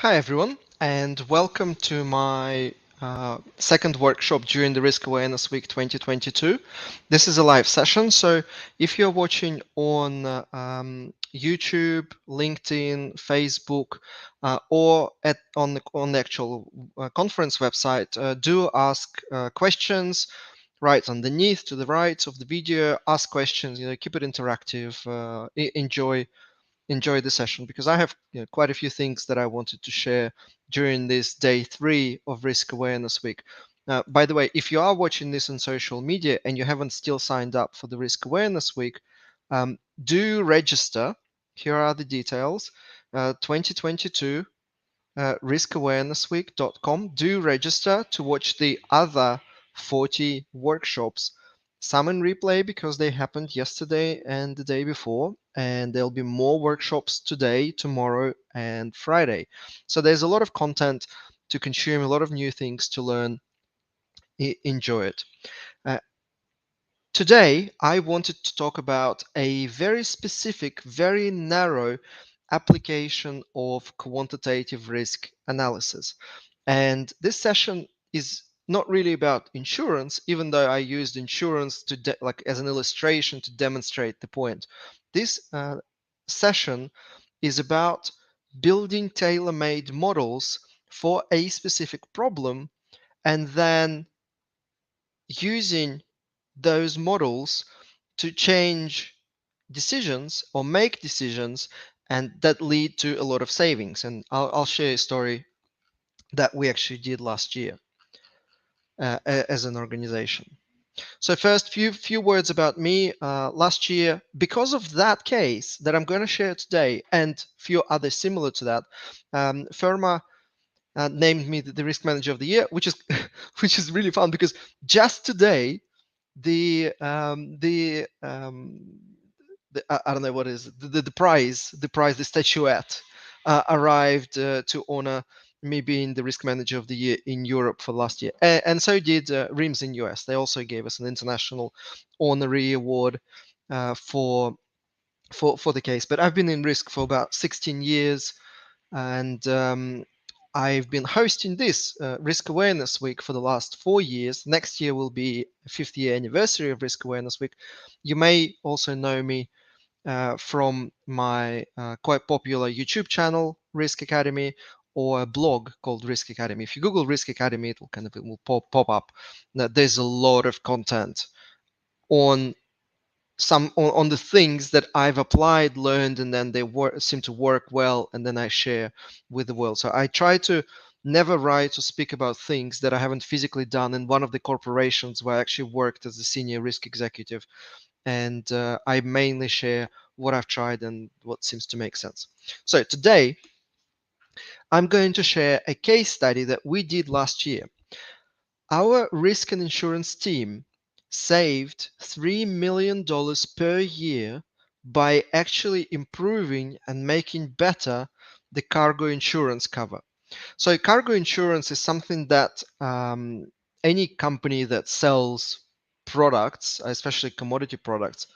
Hi everyone, and welcome to my second workshop during the Risk Awareness Week 2022. This is a live session, so if you're watching on YouTube, LinkedIn, Facebook, or on the actual conference website, do ask questions right underneath to the right of the video. Ask questions, keep it interactive. Enjoy the session because I have quite a few things that I wanted to share during this day 3 of Risk Awareness Week. By the way, if you are watching this on social media and you haven't still signed up for the Risk Awareness Week, do register. Here are the details. 2022 riskawarenessweek.com. Do register to watch the other 40 workshops. Some in replay because they happened yesterday and the day before, and there'll be more workshops today, tomorrow, and Friday. So there's a lot of content to consume, a lot of new things to learn. Enjoy it. Uh, Today, I wanted to talk about a very specific, very narrow application of quantitative risk analysis. And this session is not really about insurance, even though I used insurance to like as an illustration to demonstrate the point. This session is about building tailor-made models for a specific problem and then using those models to change decisions or make decisions and that lead to a lot of savings. And I'll share a story that we actually did last year as an organization. So first, few words about me. Last year, because of that case that I'm going to share today and few others similar to that, Firma named me the risk manager of the year, which is which is really fun because just today the I don't know what is the prize, the statuette arrived to honor me being the risk manager of the year in Europe for last year, and so did RIMS in US. They also gave us an international honorary award for the case. But I've been in risk for about 16 years, and I've been hosting this Risk Awareness Week for the last 4 years. Next year will be a 50th year anniversary of Risk Awareness Week. You may also know me from my quite popular YouTube channel, Risk Academy, or a blog called Risk Academy. If you Google Risk Academy, it will pop up. Now, there's a lot of content on on the things that I've applied, learned, and then they seem to work well, and then I share with the world. So I try to never write or speak about things that I haven't physically done in one of the corporations where I actually worked as a senior risk executive, and I mainly share what I've tried and what seems to make sense. So today, I'm going to share a case study that we did last year. Our risk and insurance team saved $3 million per year by actually improving and making better the cargo insurance cover. So cargo insurance is something that any company that sells products, especially commodity products,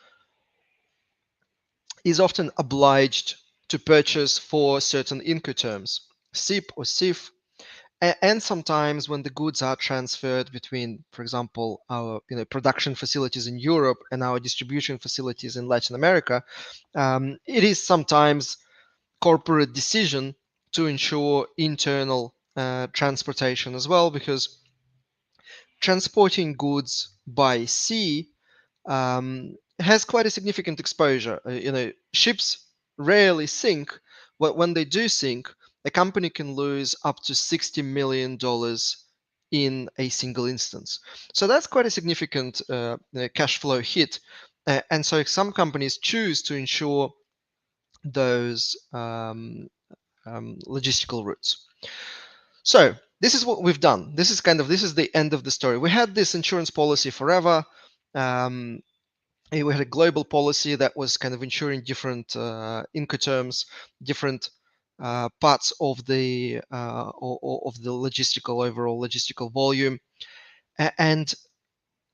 is often obliged to purchase for certain Incoterms, SIP or SIF, and sometimes when the goods are transferred between, for example, our production facilities in Europe and our distribution facilities in Latin America, it is sometimes corporate decision to ensure internal transportation as well, because transporting goods by sea has quite a significant exposure. Ships rarely sink, but when they do sink, a company can lose up to $60 million in a single instance. So that's quite a significant cash flow hit. And so some companies choose to insure those logistical routes. So this is what we've done. This is the end of the story. We had this insurance policy forever. Um, we had a global policy that was kind of insuring different Incoterms, different parts of the overall logistical volume. And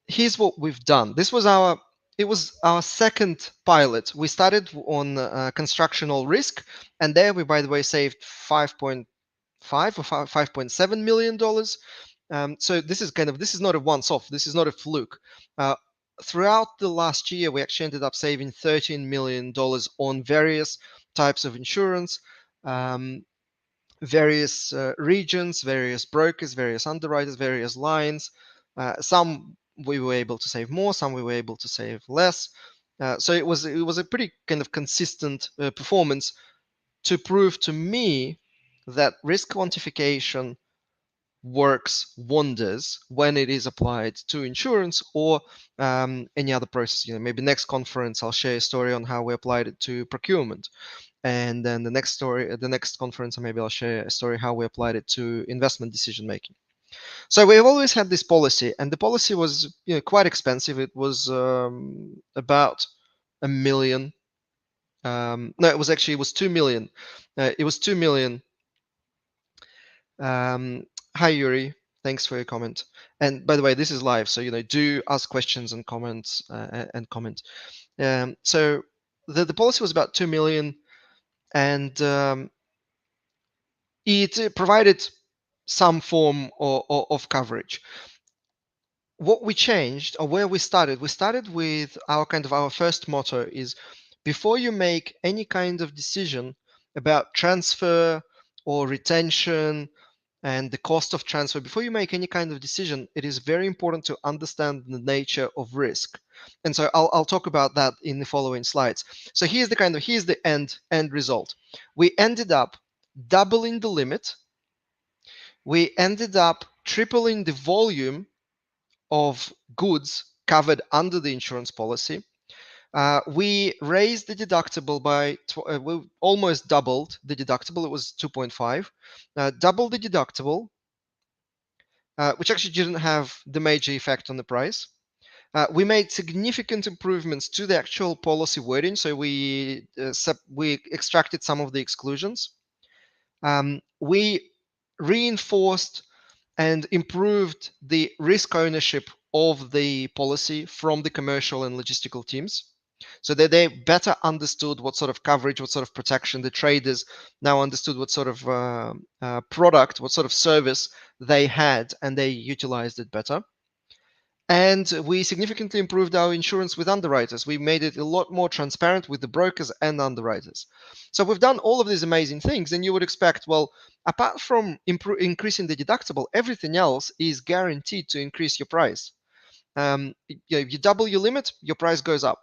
here's what we've done. It was our second pilot. We started on constructional risk, and there we, by the way, saved 5.2 or 5.7 million dollars. So this is not a once-off. This is not a fluke. Throughout the last year, we actually ended up saving $13 million on various types of insurance, various regions, various brokers, various underwriters, various lines. Some we were able to save more, some we were able to save less. So it was a pretty kind of consistent performance to prove to me that risk quantification works wonders when it is applied to insurance or any other process. Maybe next conference I'll share a story on how we applied it to procurement, and then the next conference maybe I'll share a story how we applied it to investment decision making. So we've always had this policy, and the policy was quite expensive. It was about a million. No, it was 2 million. It was 2 million. Hi Yuri, thanks for your comment. And by the way, this is live, so do ask questions and comments and comment. So the policy was about 2 million, and it provided some form of coverage. What we changed, or where we started with our first motto is, before you make any kind of decision about transfer or retention and the cost of transfer, before you make any kind of decision, it is very important to understand the nature of risk. And so I'll talk about that in the following slides. So here's the end result. We ended up doubling the limit. We ended up tripling the volume of goods covered under the insurance policy. We raised the deductible by, we almost doubled the deductible. It was 2.5. Doubled the deductible, which actually didn't have the major effect on the price. We made significant improvements to the actual policy wording, so we extracted some of the exclusions. We reinforced and improved the risk ownership of the policy from the commercial and logistical teams, so that they better understood what sort of coverage, what sort of protection. The traders now understood what sort of product, what sort of service they had, and they utilized it better. And we significantly improved our insurance with underwriters. We made it a lot more transparent with the brokers and underwriters. So we've done all of these amazing things, and you would expect, well, apart from increasing the deductible, everything else is guaranteed to increase your price. You double your limit, your price goes up.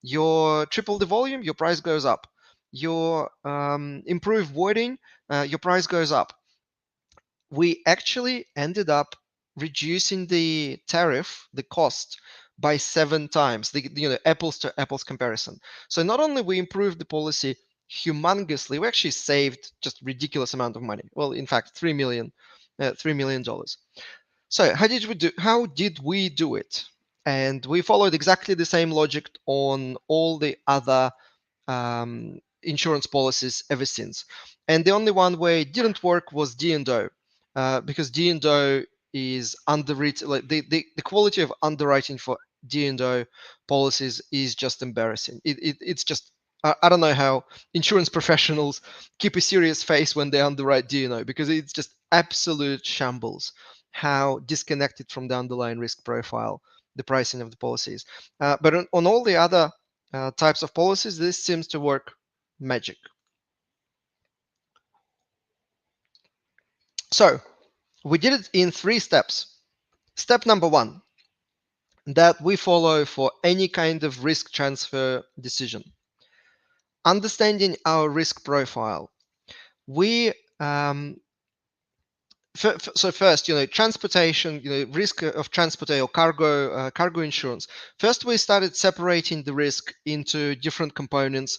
You triple the volume, your price goes up. You improve wording, your price goes up. We actually ended up reducing the tariff, the cost, by 7 times, the apples to apples comparison. So not only we improved the policy humongously, we actually saved just ridiculous amount of money. Well, in fact, $3 million. So how did we do it? And we followed exactly the same logic on all the other insurance policies ever since. And the only one where it didn't work was D&O, because D&O is underwritten. Like the quality of underwriting for D&O policies is just embarrassing. It's just, I don't know how insurance professionals keep a serious face when they underwrite D&O, because it's just absolute shambles how disconnected from the underlying risk profile the pricing of the policies. But on all the other types of policies, this seems to work magic. So we did it in 3 steps. Step number 1, that we follow for any kind of risk transfer decision. Understanding our risk profile. We so first, transportation, risk of transportation or cargo insurance. First, we started separating the risk into different components,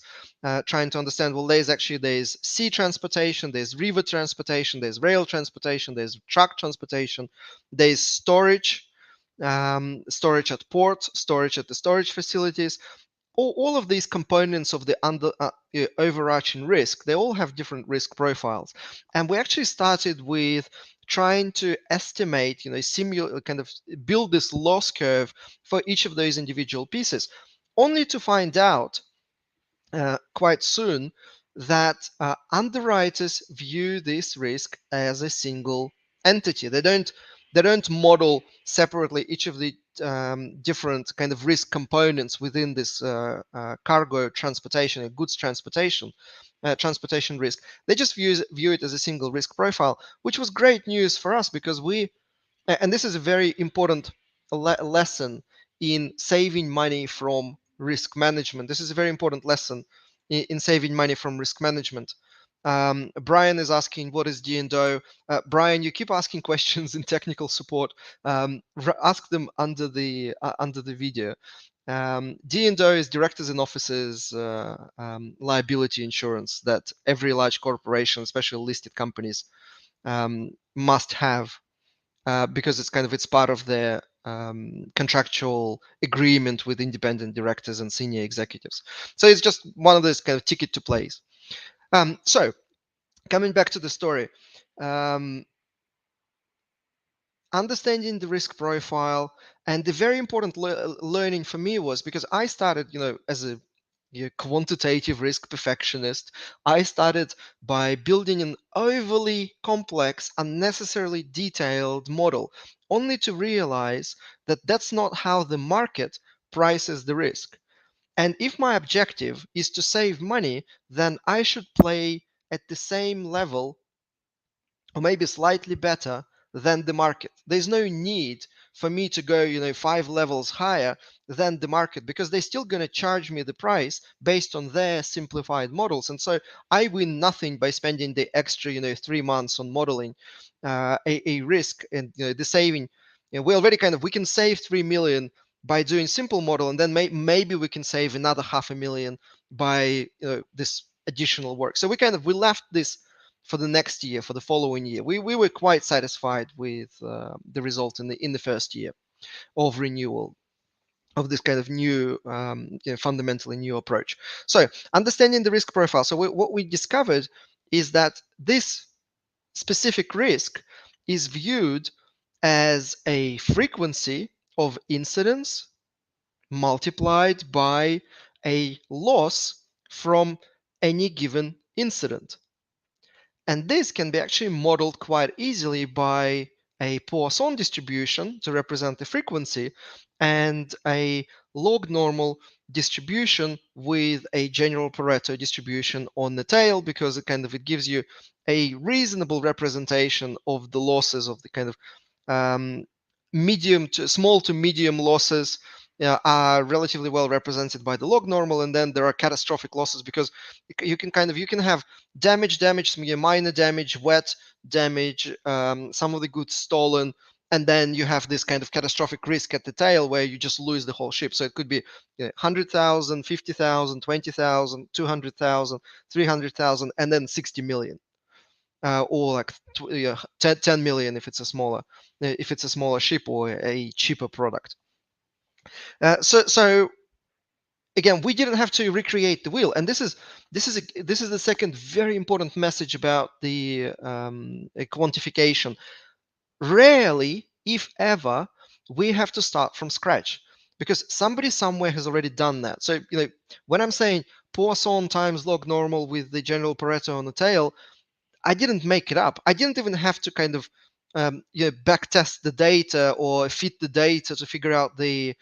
trying to understand, well, there's sea transportation, there's river transportation, there's rail transportation, there's truck transportation, there's storage, storage at port, storage at the storage facilities. All of these components of the overarching risk, they all have different risk profiles. And we actually started with trying to estimate, kind of build this loss curve for each of those individual pieces, only to find out quite soon that underwriters view this risk as a single entity. They don't model separately each of the different kind of risk components within this cargo transportation, goods transportation risk. They just view it as a single risk profile, which was great news for us because and this is a very important lesson in saving money from risk management. This is a very important lesson in saving money from risk management. Brian is asking, what is D&O? Brian, you keep asking questions in technical support. Ask them under the video. D&O is directors and officers liability insurance that every large corporation, especially listed companies, must have because it's part of their contractual agreement with independent directors and senior executives. So it's just one of those kind of ticket to plays. So coming back to the story, um, understanding the risk profile, and the very important learning for me was because I started, as a quantitative risk perfectionist. I started by building an overly complex, unnecessarily detailed model, only to realize that that's not how the market prices the risk. And if my objective is to save money, then I should play at the same level or maybe slightly better than the market. There's no need for me to go, 5 levels higher than the market because they're still going to charge me the price based on their simplified models. And so I win nothing by spending the extra, 3 months on modeling a risk and the saving. We already we can save 3 million by doing simple model, and then maybe we can save another 500,000 by this additional work. So we left this for the next year, for the following year. We were quite satisfied with the result in the first year of renewal of this kind of new, fundamentally new approach. So understanding the risk profile. So what we discovered is that this specific risk is viewed as a frequency of incidents multiplied by a loss from any given incident. And this can be actually modeled quite easily by a Poisson distribution to represent the frequency and a log normal distribution with a general Pareto distribution on the tail, because it gives you a reasonable representation of the losses of the um, small to medium losses are relatively well represented by the log normal, and then there are catastrophic losses because you can have damage, some minor damage, wet damage, some of the goods stolen, and then you have this kind of catastrophic risk at the tail where you just lose the whole ship. So it could be 100,000, 50,000, 20,000, 200,000, 300,000, and then 60 million. Or like 10 million if it's a smaller ship or a cheaper product. So again, we didn't have to recreate the wheel, and this is the second very important message about the quantification. Rarely, if ever, we have to start from scratch because somebody somewhere has already done that. So when I'm saying Poisson times log normal with the general Pareto on the tail, I didn't make it up. I didn't even have to back test the data or fit the data to figure out the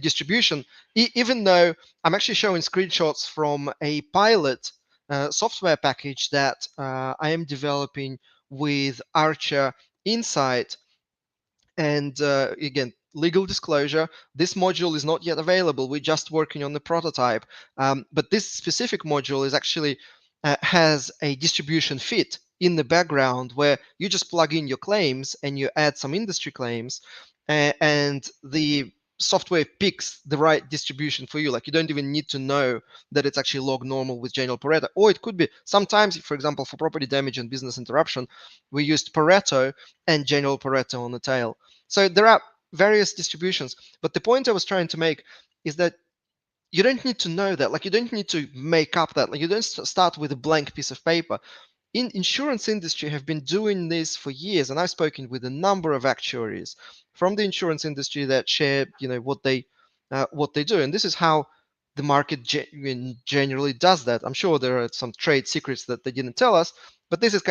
distribution. Even though I'm actually showing screenshots from a pilot software package that I am developing with Archer Insight. And again, legal disclosure, this module is not yet available. We're just working on the prototype. But this specific module is actually has a distribution fit in the background where you just plug in your claims and you add some industry claims, and the software picks the right distribution for you. Like, you don't even need to know that it's actually log normal with general Pareto. Or it could be sometimes, for example, for property damage and business interruption, we used Pareto and general Pareto on the tail. So there are various distributions. But the point I was trying to make is that you don't need to know that. Like, you don't need to make up that. Like, you don't start with a blank piece of paper. In insurance industry have been doing this for years, and I've spoken with a number of actuaries from the insurance industry that share, what they do, and this is how the market generally does that. I'm sure there are some trade secrets that they didn't tell us, but this is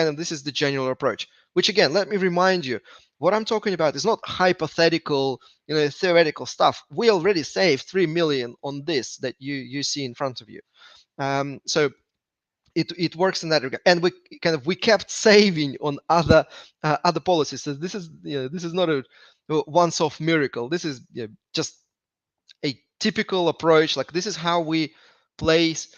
the general approach. Which again, let me remind you, what I'm talking about is not hypothetical, theoretical stuff. We already saved 3 million on this that you see in front of you. So it works in that regard, and we kept saving on other policies. So this is not a once-off miracle. This is just a typical approach. Like, this is how we place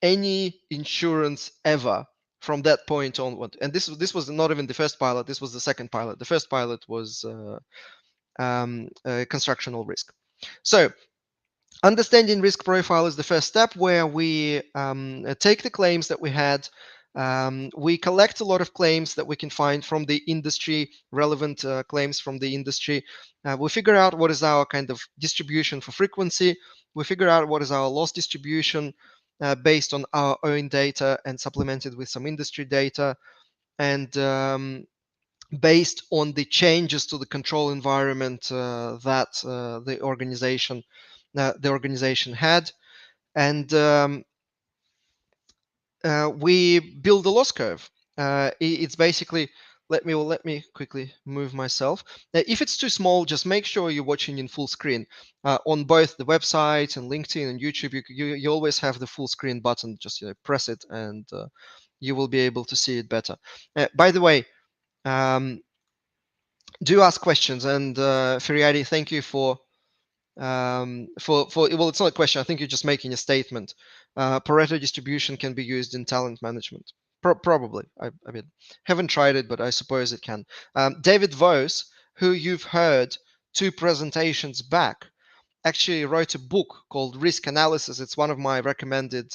any insurance ever from that point onward. And this was not even the first pilot. This was the second pilot. The first pilot was constructional risk. So understanding risk profile is the first step, where we take the claims that we had. We collect a lot of claims that we can find from the industry, relevant claims from the industry. We figure out what is our kind of distribution for frequency. We figure out what is our loss distribution based on our own data and supplemented with some industry data. And based on the changes to the control environment that the organization had, and we build a loss curve. It's basically, let me quickly move myself. If it's too small, just make sure you're watching in full screen. On both the website and LinkedIn and YouTube, you always have the full screen button. Just press it, and you will be able to see it better. By the way, do ask questions. And Feriadi, thank you for well, it's not a question. I think you're just making a statement. Pareto distribution can be used in talent management. Probably. I mean, haven't tried it, but I suppose it can. David Vos, who you've heard 2 presentations back, actually wrote a book called Risk Analysis. It's one of my recommended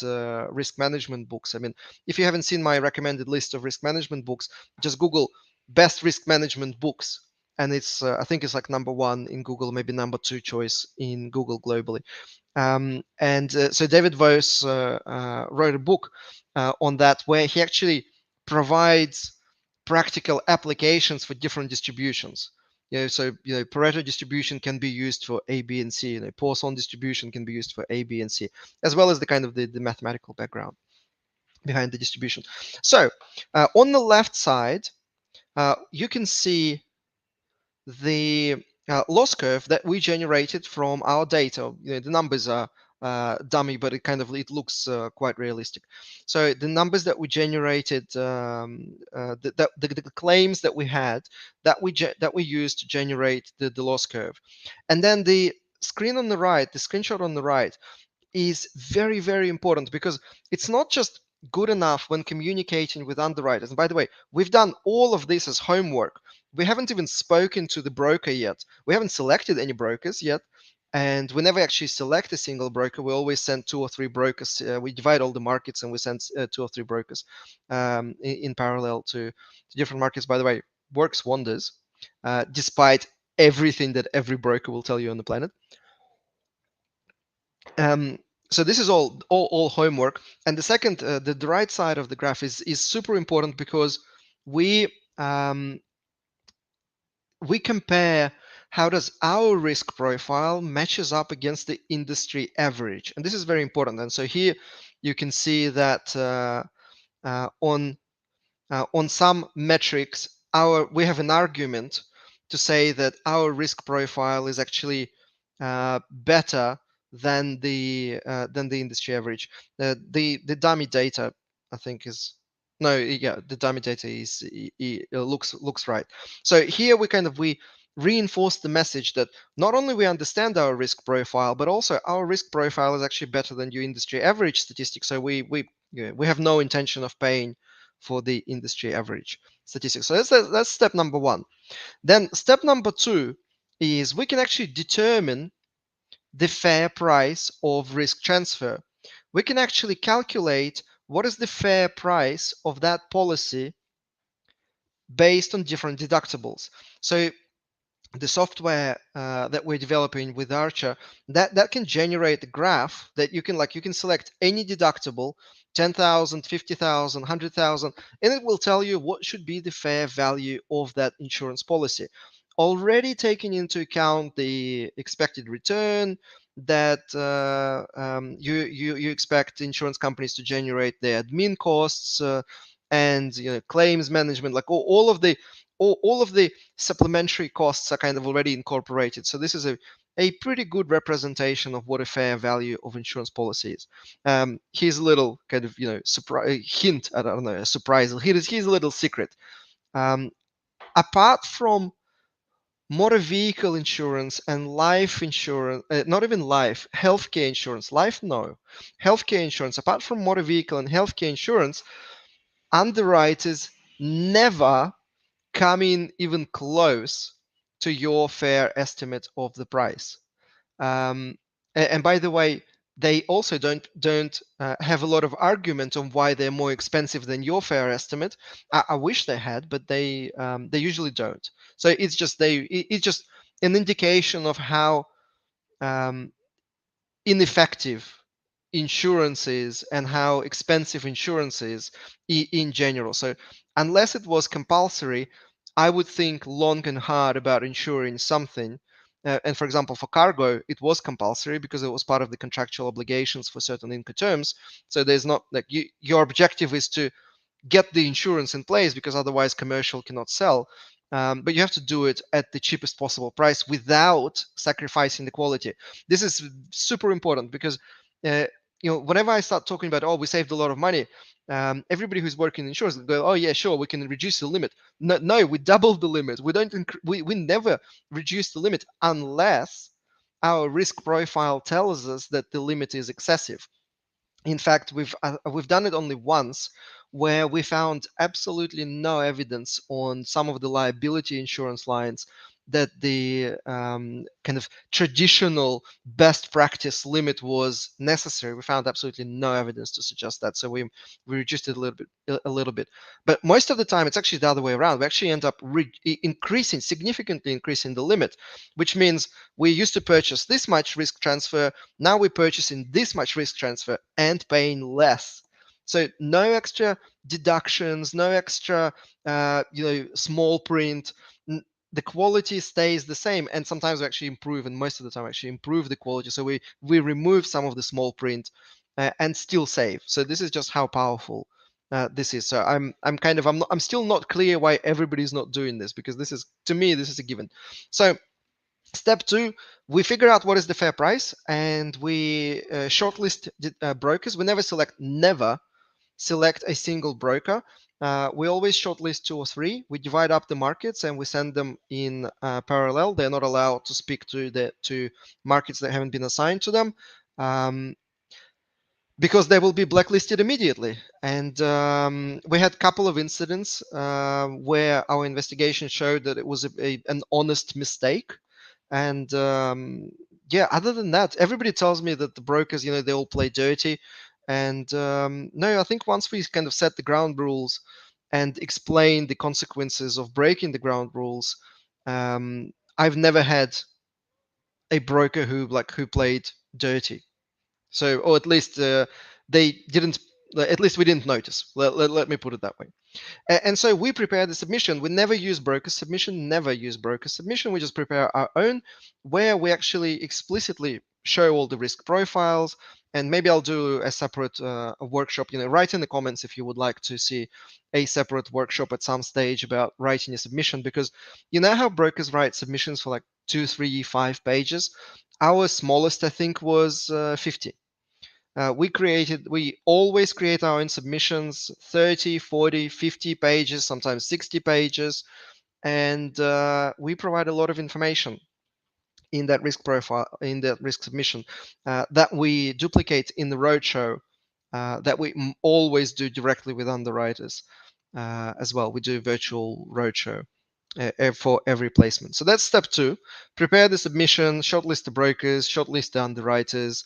risk management books. I mean, if you haven't seen my recommended list of risk management books, just Google best risk management books, and it's I think it's like number 1 in Google, maybe number 2 choice in Google globally. So David Vos wrote a book on that, where he actually provides practical applications for different distributions. So Pareto distribution can be used for A, B, and C. Poisson distribution can be used for A, B, and C, as well as the kind of the mathematical background behind the distribution. So on the left side, you can see the loss curve that we generated from our data. The numbers are dummy, but it looks quite realistic. So the numbers that we generated, the claims that we had, that we used to generate the loss curve, and then the screen on the right, the screenshot on the right, is very, very important, because it's not just good enough when communicating with underwriters. And by the way, we've done all of this as homework. We haven't even spoken to the broker yet. We haven't selected any brokers yet. And we never actually select a single broker. We always send 2 or 3 brokers. We divide all the markets, and we send 2 or 3 brokers in parallel to different markets. By the way, works wonders, despite everything that every broker will tell you on the planet. So this is all homework. And the second, the right side of the graph is super important, because we compare how does our risk profile matches up against the industry average, and this is very important. And so here you can see that on some metrics, we have an argument to say that our risk profile is actually better than the industry average. The dummy data, I think, is the dummy data is looks right. So here we reinforce the message that not only we understand our risk profile, but also our risk profile is actually better than your industry average statistics. So we have no intention of paying for the industry average statistics. So that's step number 1. Then step number 2 is we can actually determine the fair price of risk transfer. We can actually calculate what is the fair price of that policy based on different deductibles. So the software that we're developing with Archer, that can generate a graph that you can select any deductible, 10,000, 50,000, 100,000, and it will tell you what should be the fair value of that insurance policy, already taking into account the expected return, that you expect insurance companies to generate their admin costs and claims management, like all of the supplementary costs are kind of already incorporated. So this is a pretty good representation of what a fair value of insurance policy is. Here's a little kind of surprise hint. I don't know, a surprise. Here's a little secret. Um, Apart from motor vehicle insurance and life insurance, not even life, healthcare insurance. Life, no. Healthcare insurance, apart from motor vehicle and healthcare insurance, underwriters never come in even close to your fair estimate of the price. And by the way, they also don't have a lot of argument on why they're more expensive than your fair estimate. I wish they had, but they usually don't. So it's just an indication of how um, ineffective insurance is and how expensive insurance is in general. So unless it was compulsory, I would think long and hard about insuring something. And for example, for cargo, it was compulsory because it was part of the contractual obligations for certain Incoterms. So there's not like your objective is to get the insurance in place because otherwise commercial cannot sell. But you have to do it at the cheapest possible price without sacrificing the quality. This is super important because uh, whenever I start talking about, oh, we saved a lot of money, everybody who's working in insurance will go, oh yeah, sure, we can reduce the limit. No, no, we doubled the limit. We don't. We never reduce the limit unless our risk profile tells us that the limit is excessive. In fact, we've done it only once, where we found absolutely no evidence on some of the liability insurance lines that the kind of traditional best practice limit was necessary. We found absolutely no evidence to suggest that, so we reduced it a little bit. But most of the time, it's actually the other way around. We actually end up significantly increasing the limit, which means we used to purchase this much risk transfer. Now we're purchasing this much risk transfer and paying less. So no extra deductions, no extra, small print. The quality stays the same, and sometimes we actually improve, and most of the time actually improve the quality. So we remove some of the small print and still save. So this is just how powerful this is. So I'm still not clear why everybody's not doing this, because this is, to me, this is a given. So step two, we figure out what is the fair price, and we shortlist brokers. We never select a single broker. We always shortlist 2 or 3. We divide up the markets and we send them in parallel. They're not allowed to speak to markets that haven't been assigned to them. Because they will be blacklisted immediately. And we had a couple of incidents where our investigation showed that it was an honest mistake. And yeah, other than that, everybody tells me that the brokers, they all play dirty. And no, I think once we kind of set the ground rules and explain the consequences of breaking the ground rules, I've never had a broker who played dirty. So, or at least they didn't. At least we didn't notice. Let me put it that way. And so we prepare the submission. We never use broker submission, never use broker submission. We just prepare our own, where we actually explicitly show all the risk profiles. And maybe I'll do a separate workshop. Write in the comments if you would like to see a separate workshop at some stage about writing a submission, because you know how brokers write submissions for like 2, 3, 5 pages. Our smallest, I think, was 50. We always create our own submissions, 30, 40, 50 pages, sometimes 60 pages. And we provide a lot of information in that risk profile, in that risk submission, that we duplicate in the roadshow, that we always do directly with underwriters as well. We do virtual roadshow for every placement. So that's step 2. Prepare the submission, shortlist the brokers, shortlist the underwriters,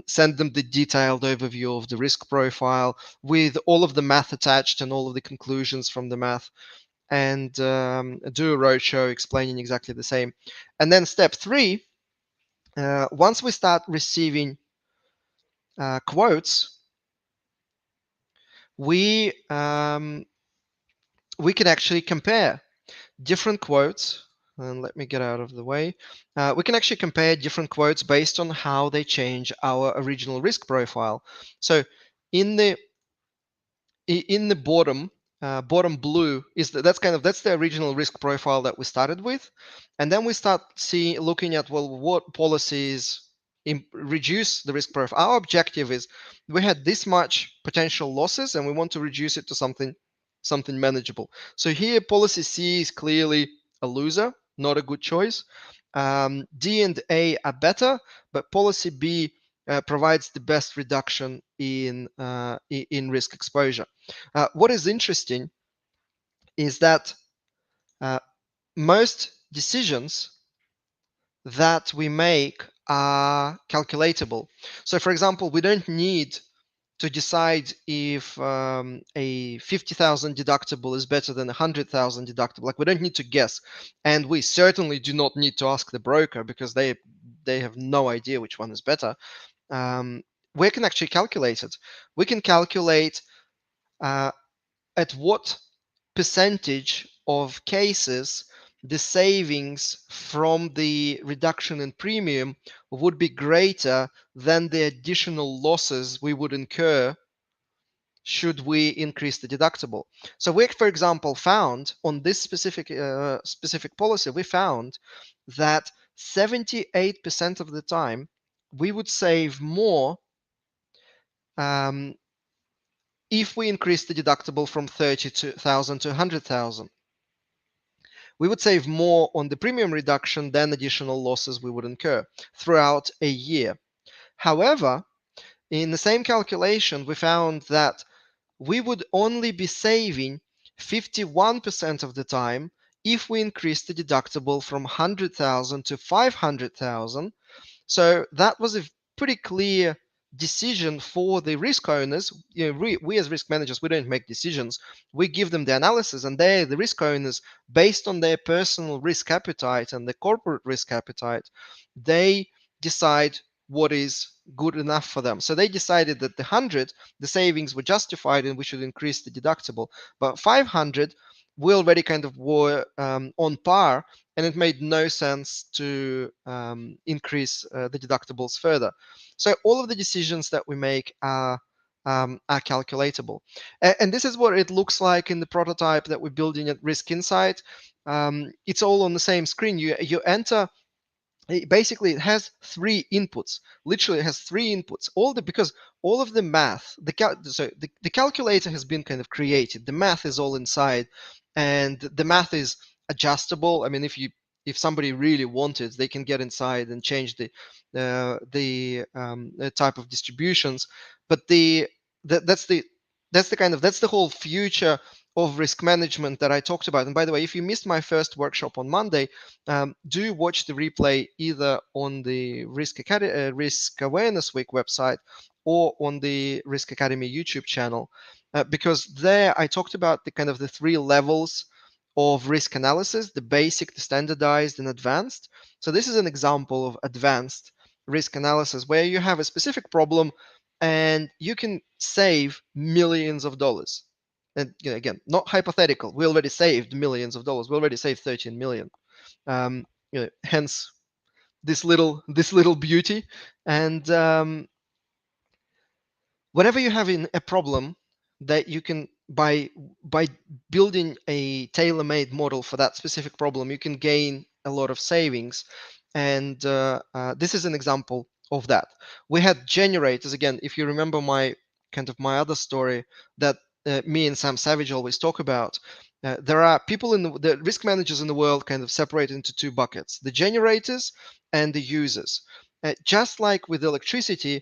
send them the detailed overview of the risk profile with all of the math attached and all of the conclusions from the math, and do a roadshow explaining exactly the same. And then step 3, once we start receiving quotes, we can actually compare different quotes and let me get out of the way, we can actually compare different quotes based on how they change our original risk profile. So in the bottom blue is that's the original risk profile that we started with, and then we start looking at, well, what policies reduce the risk profile. Our objective is we had this much potential losses and we want to reduce it to something manageable. So here policy C is clearly a loser, not a good choice. D and A are better, but policy B provides the best reduction in risk exposure. What is interesting is that uh, most decisions that we make are calculatable. So, for example, we don't need to decide if a 50,000 deductible is better than a 100,000 deductible. Like, we don't need to guess, and we certainly do not need to ask the broker because they have no idea which one is better. We can actually calculate it. We can calculate at what percentage of cases the savings from the reduction in premium would be greater than the additional losses we would incur should we increase the deductible. So we, for example, found on this specific policy, we found that 78% of the time we would save more if we increase the deductible from 30,000 to 100,000. We would save more on the premium reduction than additional losses we would incur throughout a year. However, in the same calculation, we found that we would only be saving 51% of the time if we increase the deductible from 100,000 to 500,000. So that was a pretty clear decision for the risk owners. We as risk managers, we don't make decisions. We give them the analysis, and they, the risk owners, based on their personal risk appetite and the corporate risk appetite, they decide what is good enough for them. So they decided that the savings were justified and we should increase the deductible. But 500, we already kind of were on par, and it made no sense to increase the deductibles further. So all of the decisions that we make are calculatable. And this is what it looks like in the prototype that we're building at Risk Insight. It's all on the same screen. You enter. Basically, it has three inputs. Literally, it has three inputs. Because all of the math, the calculator has been kind of created. The math is all inside, and the math is adjustable. I mean, if somebody really wanted, they can get inside and change the type of distributions. But that's the whole future of risk management that I talked about. And by the way, if you missed my first workshop on Monday, do watch the replay either on the Risk Awareness Week website or on the Risk Academy YouTube channel, because there I talked about the three levels of risk analysis: the basic, the standardized, and advanced. So this is an example of advanced risk analysis where you have a specific problem and you can save millions of dollars. And again, not hypothetical. We already saved millions of dollars. We already saved 13 million. Hence this little beauty. And whenever you have a problem that you can, by building a tailor-made model for that specific problem, you can gain a lot of savings. And this is an example of that. We had generators. Again, if you remember my other story that me and Sam Savage always talk about, there are people the risk managers in the world kind of separate into two buckets: the generators and the users. Just like with electricity,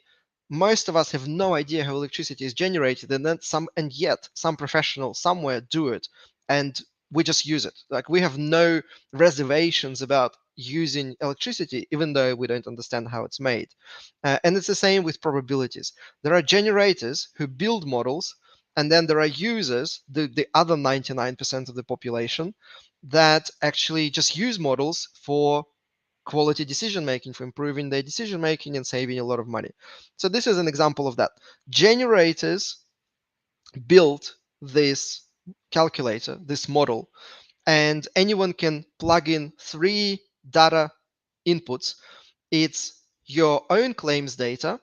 most of us have no idea how electricity is generated, and yet some professional somewhere do it, and we just use it. Like, we have no reservations about using electricity, even though we don't understand how it's made. And it's the same with probabilities. There are generators who build models, and then there are users, the other 99% of the population, that actually just use models for quality decision making, for improving their decision making and saving a lot of money. So this is an example of that. Generators built this calculator, this model, and anyone can plug in 3 data inputs. It's your own claims data,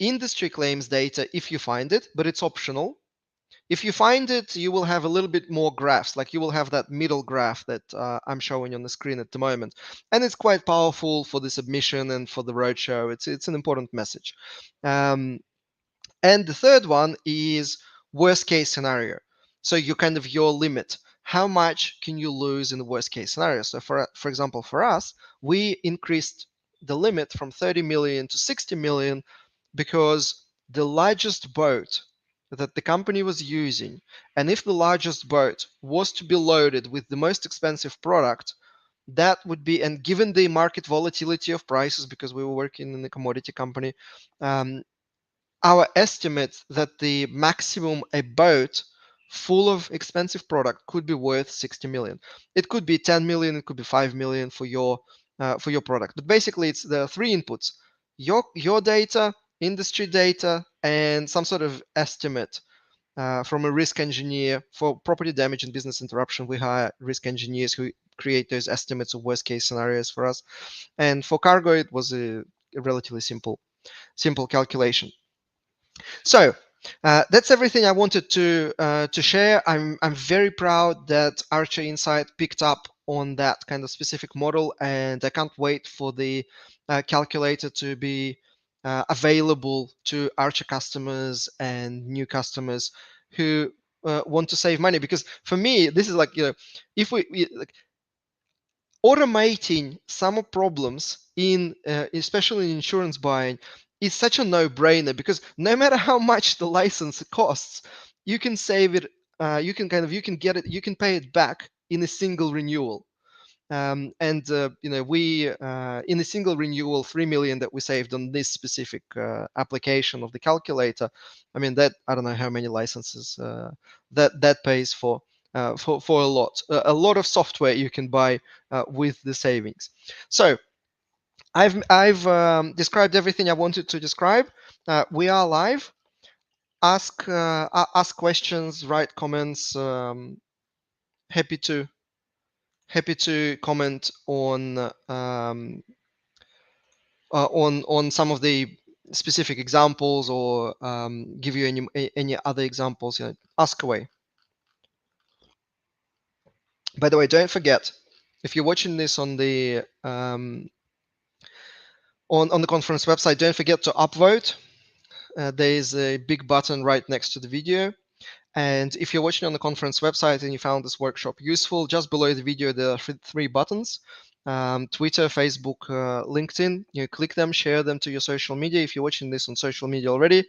industry claims data if you find it, but it's optional. If you find it, you will have a little bit more graphs, like you will have that middle graph that I'm showing on the screen at the moment. And it's quite powerful for the submission and for the roadshow. It's an important message. Um, and the third one is worst case scenario. So you kind of your limit. How much can you lose in the worst case scenario? So for example, for us, we increased the limit from 30 million to 60 million because the largest boat that the company was using, and if the largest boat was to be loaded with the most expensive product, that would be, and given the market volatility of prices, because we were working in a commodity company, um, our estimate that the maximum a boat full of expensive product could be worth 60 million. It could be 10 million, it could be 5 million for your product. But basically, it's the three inputs: your data, industry data, and some sort of estimate from a risk engineer. For property damage and business interruption, we hire risk engineers who create those estimates of worst case scenarios for us. And for cargo, it was a relatively simple calculation. So that's everything I wanted to share. I'm very proud that Archer Insight picked up on that kind of specific model, and I can't wait for the calculator to be available to Archer customers and new customers who want to save money. Because for me, this is like, if like, automating some problems in especially in insurance buying is such a no-brainer, because no matter how much the license costs, you can save it, you can get it, you can pay it back in a single renewal. And we in a single renewal, 3 million that we saved on this specific application of the calculator. I mean, that, I don't know how many licenses that pays for a lot of software you can buy with the savings. So I've described everything I wanted to describe. We are live. Ask questions, write comments. Happy to comment on some of the specific examples, or give you any other examples. Ask away. By the way, don't forget, if you're watching this on the on the conference website, don't forget to upvote. There is a big button right next to the video. And if you're watching on the conference website and you found this workshop useful, just below the video there are three buttons: Twitter, Facebook, LinkedIn. You click them, share them to your social media. If you're watching this on social media already,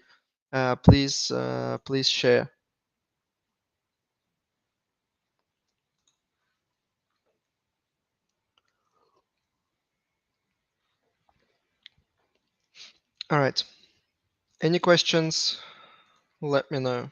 please share. All right. Any questions? Let me know.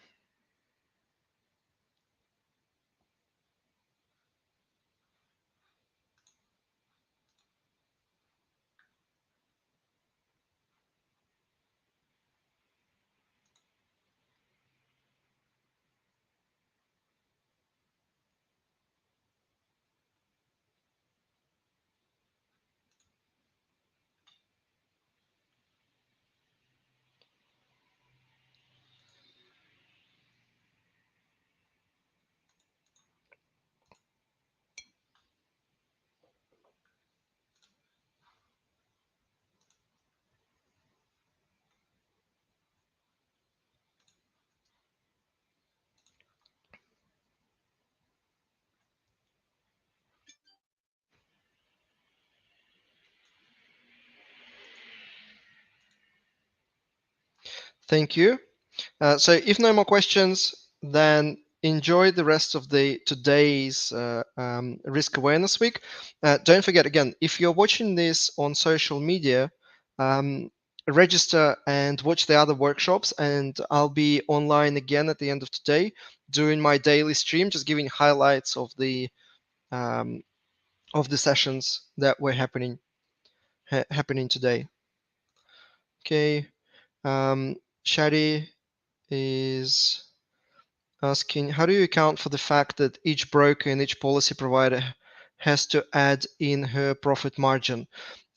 Thank you. So if no more questions, then enjoy the rest of the today's risk awareness week. Don't forget, again, if you're watching this on social media, register and watch the other workshops, and I'll be online again at the end of today doing my daily stream, just giving highlights um, of the sessions that were happening today. Okay, Shadi is asking, how do you account for the fact that each broker and each policy provider has to add in her profit margin?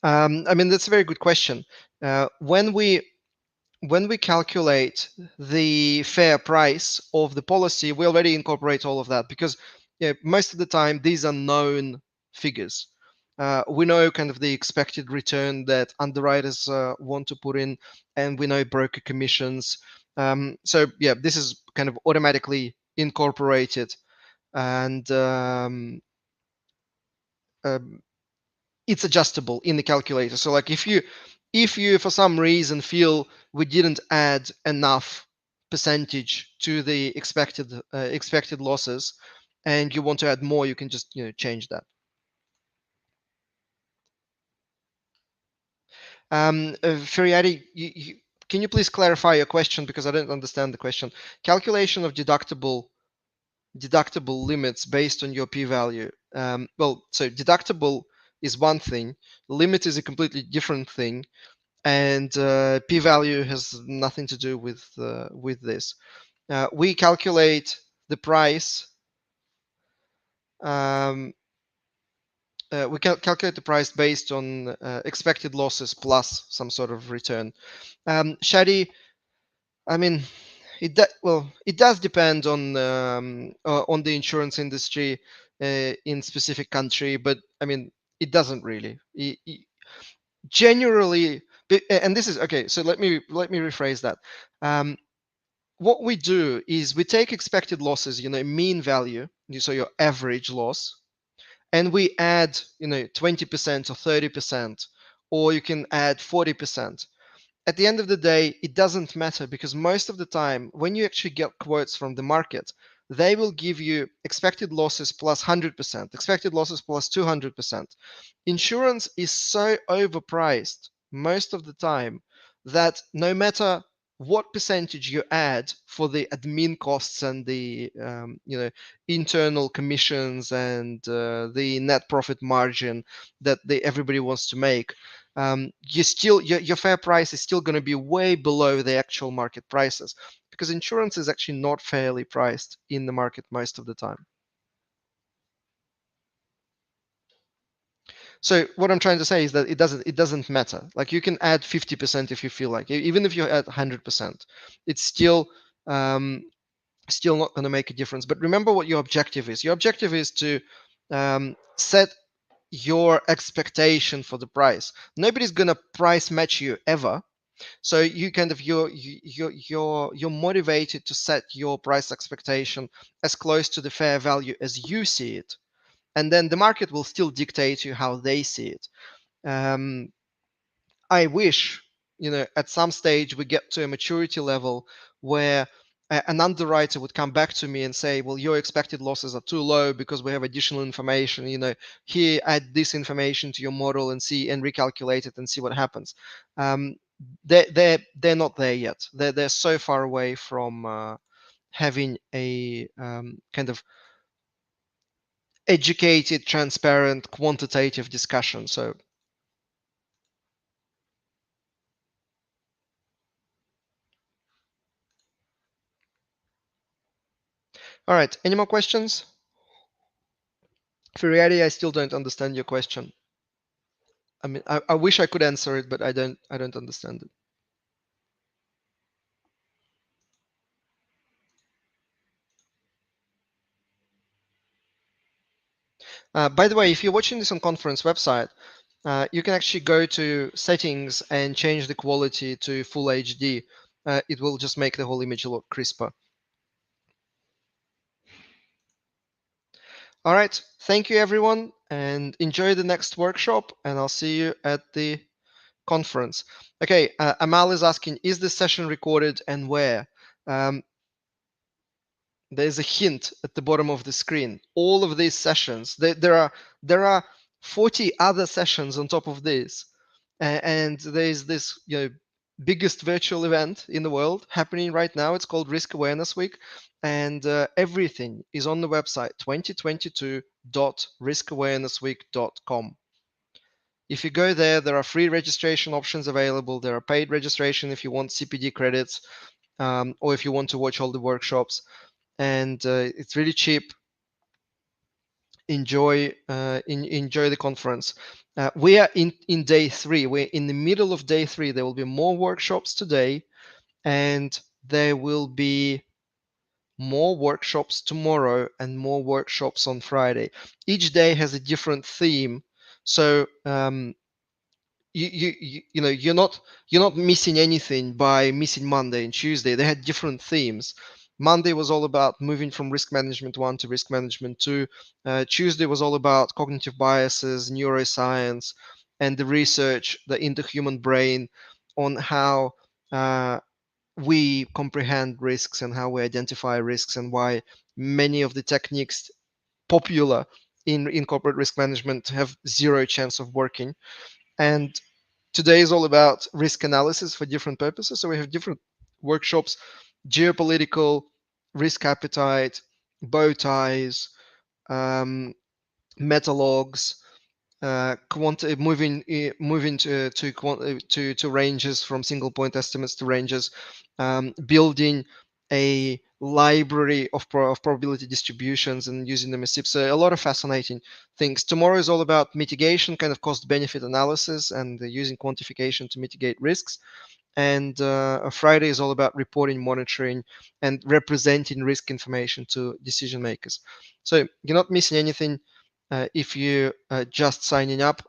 I mean, that's a very good question. When we calculate the fair price of the policy, we already incorporate all of that because most of the time these are known figures. We know kind of the expected return that underwriters want to put in, and we know broker commissions. So yeah, this is kind of automatically incorporated, and um, it's adjustable in the calculator. So like if you for some reason feel we didn't add enough percentage to the expected losses and you want to add more, you can just change that. Feriati, can you please clarify your question because I don't understand the question. Calculation of deductible limits based on your p-value. Well, so deductible is one thing, limit is a completely different thing, and p-value has nothing to do with this. We calculate the price. Um, we calculate the price based on expected losses plus some sort of return. Shadi, I mean, it does depend on the insurance industry in specific country, but I mean, it doesn't really. Generally, and this is okay. So let me rephrase that. Um, what we do is we take expected losses, mean value, so your average loss, and we add, 20% or 30%, or you can add 40%. At the end of the day, it doesn't matter because most of the time, when you actually get quotes from the market, they will give you expected losses plus 100%, expected losses plus 200%. Insurance is so overpriced most of the time that no matter what percentage you add for the admin costs and the internal commissions and the net profit margin that everybody wants to make, you still your fair price is still going to be way below the actual market prices because insurance is actually not fairly priced in the market most of the time. So what I'm trying to say is that it doesn't matter. Like you can add 50% if you feel like, even if you add 100%, it's still not going to make a difference. But remember what your objective is. Your objective is to set your expectation for the price. Nobody's going to price match you ever. So you kind of you're motivated to set your price expectation as close to the fair value as you see it, and then the market will still dictate to you how they see it. Um, I wish, at some stage we get to a maturity level where an underwriter would come back to me and say, well, your expected losses are too low because we have additional information. Here, add this information to your model and see and recalculate it and see what happens. They're not there yet. They're so far away from having a kind of educated, transparent, quantitative discussion. So, all right. Any more questions? Furiati, I still don't understand your question. I mean, I wish I could answer it, but I don't understand it. By the way, if you're watching this on conference website, you can actually go to settings and change the quality to full HD. It will just make the whole image look crisper. All right. Thank you, everyone, and enjoy the next workshop, and I'll see you at the conference. Okay, Amal is asking, is this session recorded and where? There's a hint at the bottom of the screen. All of these sessions, there are 40 other sessions on top of this, and there's this biggest virtual event in the world happening right now. It's called Risk Awareness Week, and everything is on the website 2022.riskawarenessweek.com. If you go there, there are free registration options available. There are paid registration if you want CPD credits, or if you want to watch all the workshops. and it's really cheap. Enjoy the conference. We are in day 3. We're in the middle of day 3. There will be more workshops today, and there will be more workshops tomorrow and more workshops on Friday. Each day has a different theme, so you're not missing anything by missing Monday and Tuesday. They had different themes. Monday was all about moving from risk management 1 to risk management 2. Tuesday was all about cognitive biases, neuroscience, and the research in the human brain on how we comprehend risks and how we identify risks, and why many of the techniques popular in corporate risk management have zero chance of working. And today is all about risk analysis for different purposes. So we have different workshops: geopolitical, risk appetite, bow ties, um, metalogs, moving to ranges, from single point estimates to ranges, building a library of probability distributions and using them as SIP. So a lot of fascinating things. Tomorrow is all about mitigation, kind of cost benefit analysis, and using quantification to mitigate risks. And Friday is all about reporting, monitoring, and representing risk information to decision makers. So you're not missing anything if you just signing up.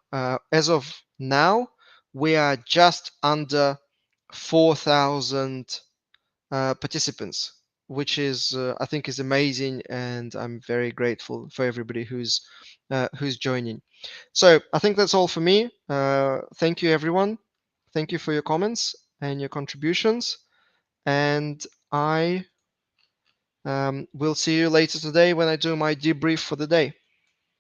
As of now, we are just under 4,000 participants, which is I think is amazing, and I'm very grateful for everybody who's joining. So I think that's all for me. Thank you, everyone. Thank you for your comments and your contributions, and I will see you later today when I do my debrief for the day.